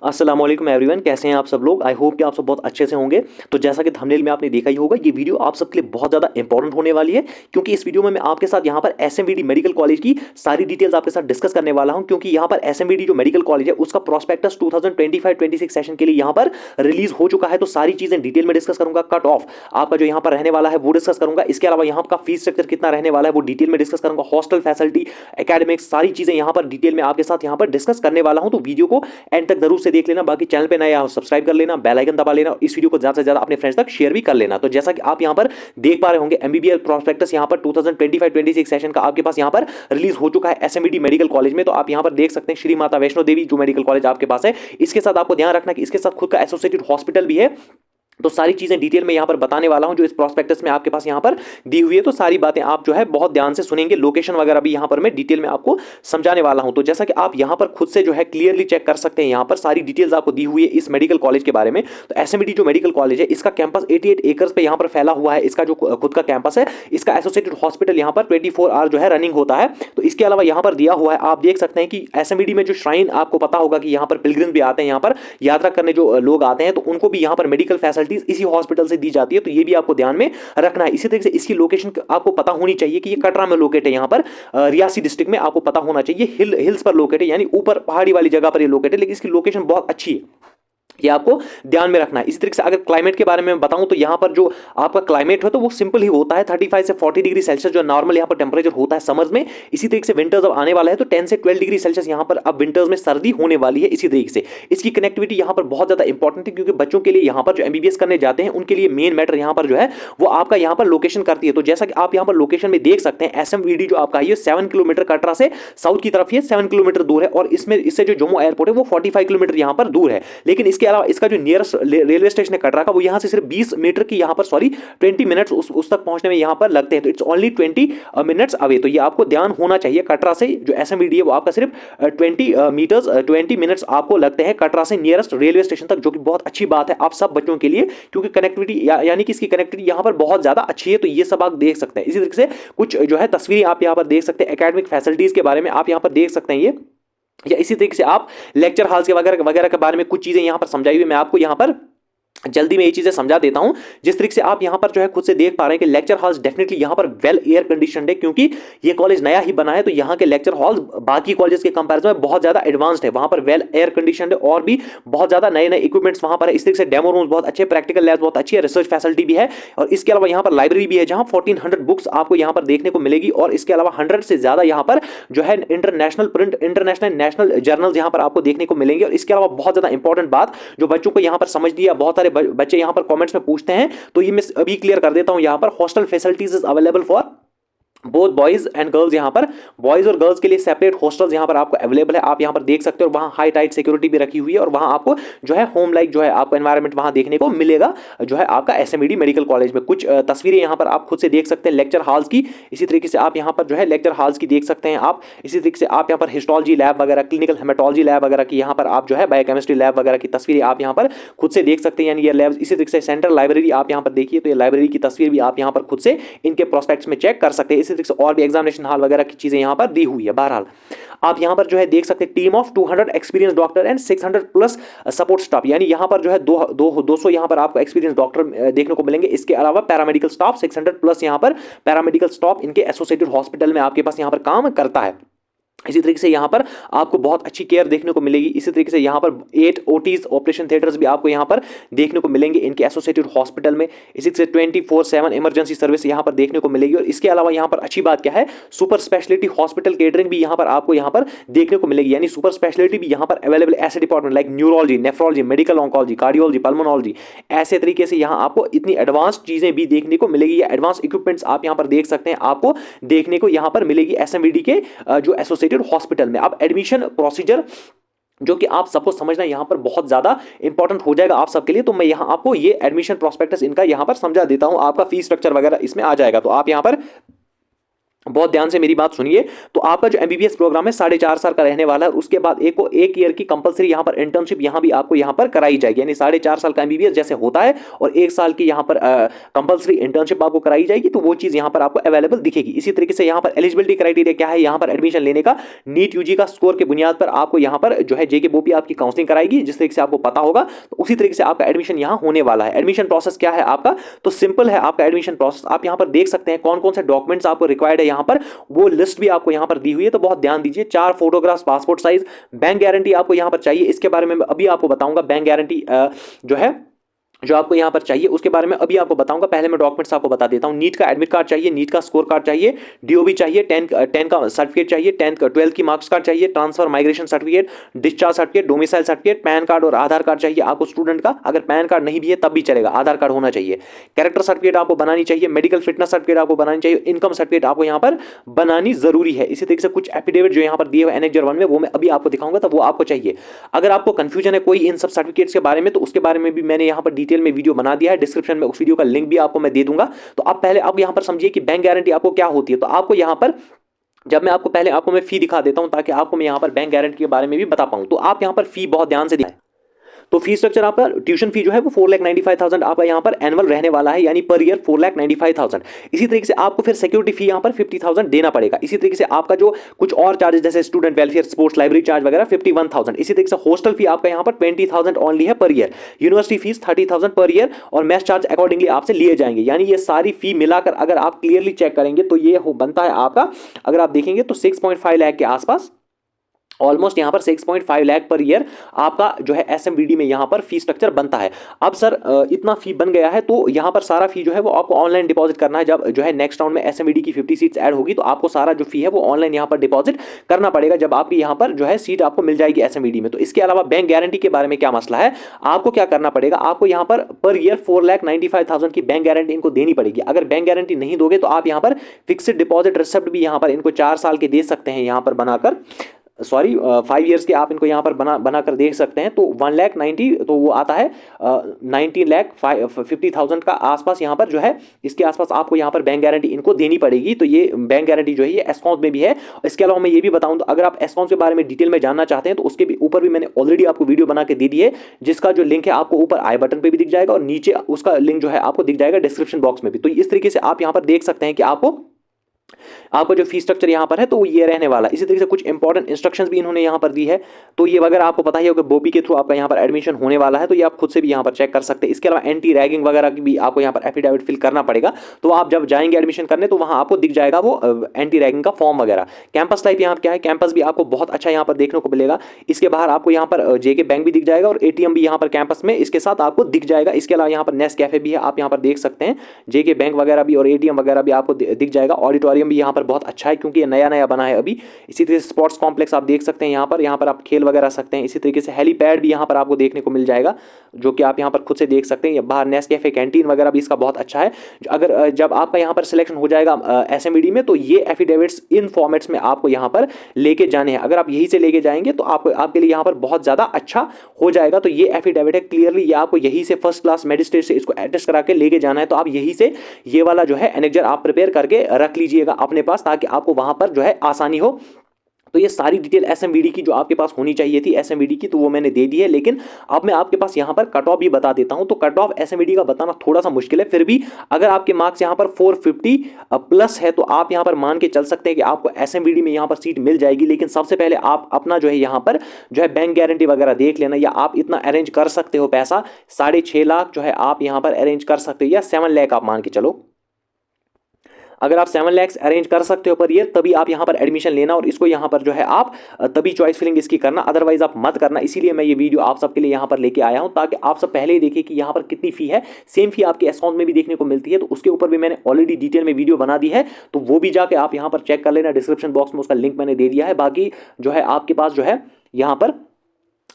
अस्सलाम वालेकुम एवरीवन, कैसे हैं आप सब लोग। आई होप कि आप सब बहुत अच्छे से होंगे। तो जैसा कि थंबनेल में आपने देखा ही होगा, ये वीडियो आप सबके लिए बहुत ज़्यादा इंपॉर्टेंट होने वाली है, क्योंकि इस वीडियो में मैं आपके साथ यहाँ पर एसएमवीडी मेडिकल कॉलेज की सारी डिटेल्स आपके साथ डिस्कस करने वाला हूँ। क्योंकि यहाँ पर एसएमवीडी जो मेडिकल कॉलेज है उसका प्रोस्पेक्टस 2025-26 सेशन के लिए यहाँ पर रिलीज हो चुका है। तो सारी चीज़ें डिटेल में डिस्कस करूंगा। कट ऑफ आपका जो यहाँ पर रहने वाला है वो डिस्कस करूंगा। इसके अलावा यहाँ का फीस स्ट्रक्चर कितना रहने वाला है वो डिटेल में डिस्कस करूंगा। हॉस्टल फैसिलिटी, एकेडमिक्स, सारी चीज़ें यहाँ पर डिटेल में आपके साथ यहाँ पर डिस्कस करने वाला हूँ। तो वीडियो को एंड तक जरूर से देख लेना। बाकी चैनल पे नया हो सब्सक्राइब कर लेना, बेल आइकन दबा लेना और इस वीडियो को ज्यादा से ज्यादा अपने फ्रेंड्स तक शेयर भी कर लेना। तो जैसा कि आप यहां पर देख पा रहे होंगे, एमबीबीएस प्रोस्पेक्टस यहां पर 2025-26 सेशन का आपके पास यहां पर रिलीज हो चुका है एसएमबीडी मेडिकल कॉलेज में। तो आप यहां पर देख सकते हैं श्री माता वैष्णो देवी जो मेडिकल कॉलेज आपके पास है। इसके साथ आपको ध्यान रखना कि इसके साथ खुद का एसोसिएटेड हॉस्पिटल भी है। तो सारी चीजें डिटेल में यहां पर बताने वाला हूं जो इस प्रोस्पेक्टस में आपके पास यहां पर दी हुई है। तो सारी बातें आप जो है बहुत ध्यान से सुनेंगे। लोकेशन वगैरह भी यहां पर मैं डिटेल में आपको समझाने वाला हूं। तो जैसा कि आप यहां पर खुद से जो है क्लियरली चेक कर सकते हैं, यहां पर सारी डिटेल्स आपको दी हुई है इस मेडिकल कॉलेज के बारे में। तो एसएमबीडी जो मेडिकल कॉलेज है इसका कैंपस 88 एकर्स पे यहां पर फैला हुआ है। इसका जो खुद का कैंपस है, इसका एसोसिएटेड हॉस्पिटल यहां पर 24 आवर जो है रनिंग होता है। तो इसके अलावा यहां पर दिया हुआ है, आप देख सकते हैं कि एसएमबीडी में जो श्राइन, आपको पता होगा कि यहां पर पिलग्रिम भी आते हैं, यहां पर यात्रा करने जो लोग आते हैं, तो उनको भी यहां पर मेडिकल फैसिलिटीज इसी हॉस्पिटल से दी जाती है। तो ये भी आपको ध्यान में रखना है। इसी तरीके से इसकी लोकेशन आपको पता होनी चाहिए कि ये कटरा में लोकेट है, यहां पर रियासी डिस्ट्रिक्ट में आपको पता होना चाहिए। हिल्स पर लोकेट है, यानी ऊपर पहाड़ी वाली जगह पर ये लोकेट है, लेकिन इसकी लोकेशन बहुत अच्छी है, ये आपको ध्यान में रखना है। इसी तरीके से अगर क्लाइमेट के बारे में बताऊं तो यहाँ पर जो आपका क्लाइमेट है तो वो सिंपल ही होता है, 35 से 40 डिग्री सेल्सियस जो नॉर्मल यहाँ पर टेम्परेचर होता है समर्स में। इसी तरीके से विंटर्स अब आने वाला है तो 10 से 12 डिग्री सेल्सियस यहाँ पर अब विंटर्स में सर्दी होने वाली है। इसी तरीके से इसकी कनेक्टिविटी यहाँ पर बहुत ज्यादा इंपॉर्टेंट है, क्योंकि बच्चों के लिए यहाँ पर जो एमबीबीएस करने जाते हैं उनके लिए मेन मैटर यहाँ पर जो है वो आपका यहाँ पर लोकेशन करती है। तो जैसा कि आप यहाँ पर लोकेशन में देख सकते हैं, एसएमवीडी जो आपका है 7 किलोमीटर कटरा से साउथ की तरफ, ये 7 किलोमीटर दूर है। और इसमें इससे जो जम्मू एयरपोर्ट है वो 45 किलोमीटर यहाँ पर दूर है। लेकिन इसके अलावा इसका जो नियरेस्ट रेलवे स्टेशन है कटरा का, वो यहां से सिर्फ 20 मीटर की यहां पर 20 मिनट्स उस तक पहुंचने में यहां पर लगते हैं। तो इट्स ओनली 20 मिनट्स अवे। तो ये आपको ध्यान होना चाहिए, कटरा से जो एसएमवीडी है वो आपका सिर्फ 20 मिनट्स आपको लगते हैं कटरा से नियरेस्ट रेलवे स्टेशन तक, जो कि बहुत अच्छी बात है आप सब बच्चों के लिए, क्योंकि कनेक्टिविटी यानी कि इसकी कनेक्टिविटी यहां पर बहुत ज्यादा अच्छी है। तो ये सब आप देख सकते हैं। इसी तरीके से कुछ जो है तस्वीरें आप यहां पर देख सकते हैं, एकेडमिक फैसिलिटीज के बारे में आप यहां पर देख सकते हैं ये, या इसी तरीके से आप लेक्चर हॉल्स के वगैरह वगैरह के बारे में कुछ चीजें यहां पर समझाई हुई मैं आपको यहां पर जल्दी में ये चीजें समझा देता हूं। जिस तरीके से आप यहां पर जो है खुद से देख पा रहे हैं कि लेक्चर हॉल्स डेफिनेटली यहां पर वेल एयर कंडीशनड है, क्योंकि ये कॉलेज नया ही बना है। तो यहां के लेक्चर हॉल्स बाकी कॉलेजेस के कंपैरिजन में बहुत ज्यादा एडवांस्ड है, वहां पर वेल एयर कंडीशनड है और भी बहुत ज्यादा नए नए इक्विपमेंट्स वहां पर है। इस तरीके से डेमो रूम्स बहुत अच्छे, प्रैक्टिकल लैब्स बहुत अच्छी है, रिसर्च फैसिलिटी भी है। और इसके अलावा यहां पर लाइब्रेरी भी है जहां 1400 बुक्स आपको यहां पर देखने को मिलेगी। और इसके अलावा 100 से ज्यादा यहां पर जो है international print, international national journals यहां पर आपको देखने को मिलेंगे। और इसके अलावा बहुत ज्यादा इंपॉर्टेंट बात जो बच्चों को यहां पर समझ दिया, बहुत सारे बच्चे यहां पर कमेंट्स में पूछते हैं, तो ये मैं अभी क्लियर कर देता हूं। यहां पर hostel facilities is available for both boys and girls. यहां पर बॉयज और गर्ल्स के लिए सेपरेट हॉस्टल्स यहां पर आपको अवेलेबल है, आप यहां पर देख सकते हो। और वहां हाई टाइट सिक्योरिटी भी रखी हुई है, और वहां आपको जो है होम लाइक जो है आपको एनवायरनमेंट वहां देखने को मिलेगा जो है आपका एसएमईडी मेडिकल कॉलेज में। कुछ तस्वीरें यहां पर आप खुद से देख सकते हैं लेक्चर हॉल्स की। इसी तरीके से आप यहां पर जो है लेक्चर हॉल्स की देख सकते हैं आप। इसी तरीके से आप यहां पर हिस्टोलॉजी लैब वगैरह, क्लिनिकल हेमेटोलॉजी लैब वगैरह की यहां पर आप जो है बायोकेमिस्ट्री लैब वगैरह की तस्वीरें आप यहां पर खुद से देख सकते हैं, यानी ये लैब। इसी तरीके से सेंट्रल लाइब्रेरी आप यहां पर देखिए, तो ये लाइब्रेरी की तस्वीर भी आप यहां पर खुद से इनके प्रोस्पेक्ट्स में चेक कर सकते हैं। इसी तरीके से और भी एग्जामिनेशन हॉल वगैरह की चीजें यहां पर दी हुई है। बहरहाल आप यहां पर जो है देख सकते हैं team of 200 experience doctor and 600 plus support staff, यानी यहां पर जो है 200 यहां पर आपको एक्सपीरियंस डॉक्टर देखने को मिलेंगे। इसके अलावा पैरामेडिकल स्टाफ 600 प्लस यहां पर पैरामेडिकल स्टाफ इनके एसोसिएटेड हॉस्पिटल में आपके पास यहां पर काम करता है। इसी तरीके से यहाँ पर आपको बहुत अच्छी केयर देखने को मिलेगी। इसी तरीके से यहाँ पर 8 ओटीज ऑपरेशन थिएटर्स भी आपको यहाँ पर देखने को मिलेंगे इनके एसोसिएटेड हॉस्पिटल में। इसी से 24/7 इमरजेंसी सर्विस यहाँ पर देखने को मिलेगी। और इसके अलावा यहाँ पर अच्छी बात क्या है, सुपर स्पेशलिटी हॉस्पिटल केटरिंग भी यहाँ पर आपको यहाँ पर देखने को मिलेगी, यानी सुपर स्पेशलिटी भी यहाँ पर अवेलेबल। ऐसे department like neurology, nephrology, medical oncology, cardiology, pulmonology, ऐसे तरीके से यहाँ आपको इतनी एडवांस चीजें भी देखने को मिलेगी, या एडवांस इक्विपमेंट्स आप यहाँ पर देख सकते हैं, आपको देखने को यहाँ पर मिलेगी एसएमवीडी के जो एसोसिएटेड हॉस्पिटल में। अब एडमिशन प्रोसीजर जो कि आप सबको समझना यहां पर बहुत ज्यादा इंपॉर्टेंट हो जाएगा आप सबके लिए, तो मैं यहां आपको ये एडमिशन प्रोस्पेक्टस इनका यहां पर समझा देता हूं। आपका फीस स्ट्रक्चर वगैरह इसमें आ जाएगा। तो आप यहां पर बहुत ध्यान से मेरी बात सुनिए। तो आपका जो एमबीबीएस प्रोग्राम है 4.5 साल का रहने वाला है, और उसके बाद एक ईयर की कंपलसरी यहाँ पर इंटर्नशिप यहाँ भी आपको यहाँ पर कराई जाएगी, यानी 4.5 साल का एमबीबीएस जैसे होता है और 1 साल की यहाँ पर कंपलसरी इंटर्नशिप आपको कराई जाएगी, तो वो चीज़ यहाँ पर आपको अवेलेबल दिखेगी। इसी तरीके से यहाँ पर एलिजिबिलिटी क्राइटेरिया क्या है, यहाँ पर एडमिशन लेने का नीट यूजी का स्कोर के बुनियाद पर आपको यहाँ पर जो है जेके बोपी आपकी काउंसलिंग कराएगी, जिस तरीके से आपको पता होगा, तो उसी तरीके से आपका एडमिशन यहाँ होने वाला है। एडमिशन प्रोसेस क्या है आपका, तो सिंपल है आपका एडमिशन प्रोसेस। आप यहाँ पर देख सकते हैं कौन कौन से डॉक्यूमेंट्स आपको रिक्वायर्ड है, यहाँ पर वो लिस्ट भी आपको यहां पर दी हुई है, तो बहुत ध्यान दीजिए। 4 photographs, passport size, bank guarantee आपको यहां पर चाहिए। इसके बारे में अभी आपको बताऊंगा। बैंक गारंटी जो है जो आपको यहां पर चाहिए उसके बारे में अभी आपको बताऊंगा। पहले मैं डॉक्यूमेंट्स आपको बता देता हूं। नीट का एडमिट कार्ड चाहिए, नीट का स्कोर कार्ड चाहिए, डीओबी चाहिए, 10 का सर्टिफिकेट चाहिए, 12th की मार्क्स कार्ड चाहिए, transfer migration certificate, discharge certificate, domicile certificate, pan card और आधार कार्ड चाहिए आपको स्टूडेंट का। अगर पैन कार्ड नहीं भी है तब भी चलेगा, आधार कार्ड होना चाहिए। कैरेक्टर सर्टिफिकेट आपको बनानी चाहिए, मेडिकल फिटनेस सर्टिफिकेट आपको बनानी चाहिए, इनकम सर्टिफिकेट आपको यहां पर बनानी जरूरी है। इसी तरीके से कुछ एफिडेविट जो यहां पर दिए हुए एनेक्जर 1 में, वो मैं अभी आपको दिखाऊंगा, तब वो आपको चाहिए। अगर आपको कंफ्यूजन है कोई इन सब सर्टिफिकेट्स के बारे में, तो उसके बारे में भी मैंने यहां पर डिटेल में वीडियो बना दिया है, डिस्क्रिप्शन में उस वीडियो का लिंक भी आपको मैं दे दूंगा। तो अब पहले आप यहां पर समझिए कि बैंक गारंटी आपको क्या होती है। तो आपको यहां पर जब मैं आपको पहले आपको मैं फी दिखा देता हूं, ताकि आपको मैं यहां पर बैंक गारंटी के बारे में भी बता पाऊं। तो आप यहां पर फी बहुत ध्यान से दिखाएं। तो फी स्ट्रक्चर आपका ट्यूशन फी जो है वो 4,95,000 आपका यहाँ पर एनुअल रहने वाला है, यानी पर ईयर 4,95,000। इसी तरीके से आपको फिर सिक्योरिटी फी यहाँ पर 50,000 देना पड़ेगा। इसी तरीके से आपका जो कुछ और चार्जेस जैसे student welfare, sports, library charge वगैरह 51,000। इसी तरीके से हॉस्टल फी आपका यहाँ पर 20,000 ओनली है per year. University fees 30,000 per year, और मेस चार्ज अकॉर्डिंगली आपसे लिए जाएंगे। यानी ये सारी फी मिलाकर अगर आप क्लियरली चेक करेंगे तो ये बनता है आपका, अगर आप देखेंगे तो 6.5 लाख के आसपास, ऑलमोस्ट यहां पर 6.5 लाख पर ईयर आपका जो है एसएमवीडी में यहां पर फी स्ट्रक्चर बनता है। अब सर इतना फी बन गया है, तो यहां पर सारा फी जो है वो आपको ऑनलाइन डिपॉजिट करना है। जब जो है नेक्स्ट राउंड में एसएमवीडी की 50 सीट्स ऐड होगी, तो आपको सारा जो फी है वो ऑनलाइन यहां पर डिपॉजिट करना पड़ेगा, जब आपकी यहां पर जो है सीट आपको मिल जाएगी एसएमवीडी में। तो इसके अलावा बैंक गारंटी के बारे में क्या मसला है, आपको क्या करना पड़ेगा, आपको यहां पर ईयर 4,95,000 की बैंक गारंटी इनको देनी पड़ेगी। अगर बैंक गारंटी नहीं दोगे तो आप यहां पर फिक्स्ड डिपॉजिट रिसिप्ट भी यहां पर इनको 4 साल के दे सकते हैं, यहां पर बनाकर, सॉरी 5 ईयर्स के आप इनको यहाँ पर बनाकर देख सकते हैं। तो 1,90,000, तो वो आता है 19,50,000 का आसपास यहाँ पर जो है, इसके आसपास आपको यहाँ पर बैंक गारंटी इनको देनी पड़ेगी। तो ये बैंक गारंटी जो है ये एस्कॉन्स में भी है। इसके अलावा मैं ये भी बताऊँ, तो अगर आप एस्कॉन्स के बारे में डिटेल में जानना चाहते हैं, तो उसके भी ऊपर भी मैंने ऑलरेडी आपको वीडियो बना के दे दी है, जिसका जो लिंक है आपको ऊपर आई बटन पर भी दिख जाएगा, और नीचे उसका लिंक जो है आपको दिख जाएगा डिस्क्रिप्शन बॉक्स में भी। तो इस तरीके से आप यहाँ पर देख सकते हैं कि आपको जो फी स्ट्रक्चर यहां पर है तो वो ये रहने वाला। इसी तरीके से कुछ इंपॉर्टेंट इंस्ट्रक्शंस भी इन्होंने यहां पर दी है। तो ये वगैरह आपको पता ही होगा, बोपी के थ्रू आपका यहां पर एडमिशन होने वाला है, तो ये आप खुद से भी यहां पर चेक कर सकते हैं। इसके अलावा एंटी रैगिंग वगैरह की भी आपको यहां पर एफिडेविट फिल करना पड़ेगा। तो आप जब जाएंगे एडमिशन करने, तो वहां आपको दिख जाएगा वो एंटी रैगिंग का फॉर्म वगैरह। कैंपस टाइप यहाँ क्या है, कैंपस भी आपको बहुत अच्छा यहाँ पर देखने को मिलेगा। इसके बाहर आपको यहाँ पर जेके बैंक भी दिख जाएगा, और एटीएम भी यहाँ पर कैंपस में इसके साथ आपको दिख जाएगा। इसके अलावा यहाँ पर नेस्ट कैफे भी है, आप यहाँ पर देख सकते हैं। जेके बैंक वगैरह भी और एटीएम वगैरह भी आपको दिख जाएगा। ऑडिटोरियम भी यहाँ पर बहुत अच्छा है, क्योंकि ये नया नया बना है अभी। इसी तरीके से स्पोर्ट्स कॉम्प्लेक्स आप देख सकते हैं यहाँ पर आप खेल वगैरह सकते हैं। इसी तरीके से हेलीपैड भी यहाँ पर आपको देखने को मिल जाएगा, जो कि आप यहाँ पर खुद से देख सकते हैं। बाहर नेस्ट कैफे कैंटीन वगैरह भी इसका बहुत अच्छा है। अगर जब आपका यहाँ पर सिलेक्शन हो जाएगा एसएमईडी में, तो ये एफिडेविट्स इन फॉर्मेट्स में आपको यहाँ पर लेके जाने हैं। अगर आप यहीं से लेके जाएंगे तो आपके लिए यहाँ पर बहुत ज़्यादा अच्छा हो जाएगा। तो ये एफिडेविट है, क्लियरली ये आपको यहीं से फर्स्ट क्लास मैजिस्ट्रेट से इसको अटेस्ट करा के लेके जाना है। तो आप यहीं से ये वाला जो है एनेक्जर आप प्रिपेयर करके रख लीजिएगा अपने पास, ताकि आपको वहां पर जो है आसानी हो। तो ये सारी डिटेल एसएमवीडी की जो आपके पास होनी चाहिए थी एसएमवीडी की, तो वो मैंने दे दी है। लेकिन अब मैं आपके पास यहाँ पर कट ऑफ भी बता देता हूँ। तो कट ऑफ एसएमवीडी का बताना थोड़ा सा मुश्किल है, फिर भी अगर आपके मार्क्स यहाँ पर 450 प्लस है, तो आप यहाँ पर मान के चल सकते हैं कि आपको एसएमवीडी में यहाँ पर सीट मिल जाएगी। लेकिन सबसे पहले आप अपना जो है यहाँ पर जो है बैंक गारंटी वगैरह देख लेना, या आप इतना अरेंज कर सकते हो पैसा, 6.5 लाख जो है आप यहाँ पर अरेंज कर सकते हो, या 7 लाख आप मान के चलो। अगर आप 7 लाख अरेंज कर सकते हो पर ईयर, तभी आप यहाँ पर एडमिशन लेना, और इसको यहाँ पर जो है आप तभी चॉइस फिलिंग इसकी करना, अदरवाइज आप मत करना। इसीलिए मैं ये वीडियो आप सबके लिए यहाँ पर लेके आया हूँ, ताकि आप सब पहले ही देखिए कि यहाँ पर कितनी फी है। सेम फी आपके अकाउंट में भी देखने को मिलती है, तो उसके ऊपर भी मैंने ऑलरेडी डिटेल में वीडियो बना दी है, तो वो भी जाके आप यहाँ पर चेक कर लेना। डिस्क्रिप्शन बॉक्स में उसका लिंक मैंने दे दिया है। बाकी जो है आपके पास जो है यहाँ पर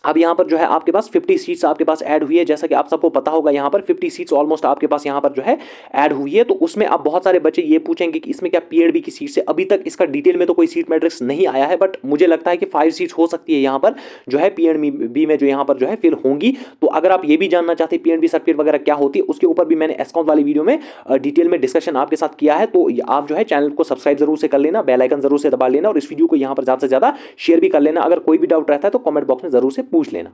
अब यहाँ पर जो है आपके पास 50 सीट्स आपके पास ऐड हुई है, जैसा कि आप सबको पता होगा यहाँ पर 50 सीट्स ऑलमोस्ट आपके पास यहाँ पर जो है ऐड हुई है। तो उसमें अब बहुत सारे बच्चे ये पूछेंगे कि इसमें क्या पीएनबी की सीट से, अभी तक इसका डिटेल में तो कोई सीट मैट्रिक्स नहीं आया है, बट मुझे लगता है कि 5 सीट्स हो सकती है यहाँ पर जो है पीएनबी में जो यहाँ पर जो है फिल होंगी। तो अगर आप ये भी जानना चाहते हैं पीएनबी सर्टिफिकेट वगैरह क्या होती है, उसके ऊपर भी मैंने एसकॉम वाली वीडियो में डिटेल में डिस्कशन आपके साथ किया है। तो आप जो है चैनल को सब्सक्राइब जरूर से कर लेना, बेल आइकन जरूर से दबा लेना और इस वीडियो को यहाँ पर ज़्यादा से ज़्यादा शेयर भी कर लेना। अगर कोई भी डाउट रहता है तो कमेंट बॉक्स में जरूर से पूछ लेना।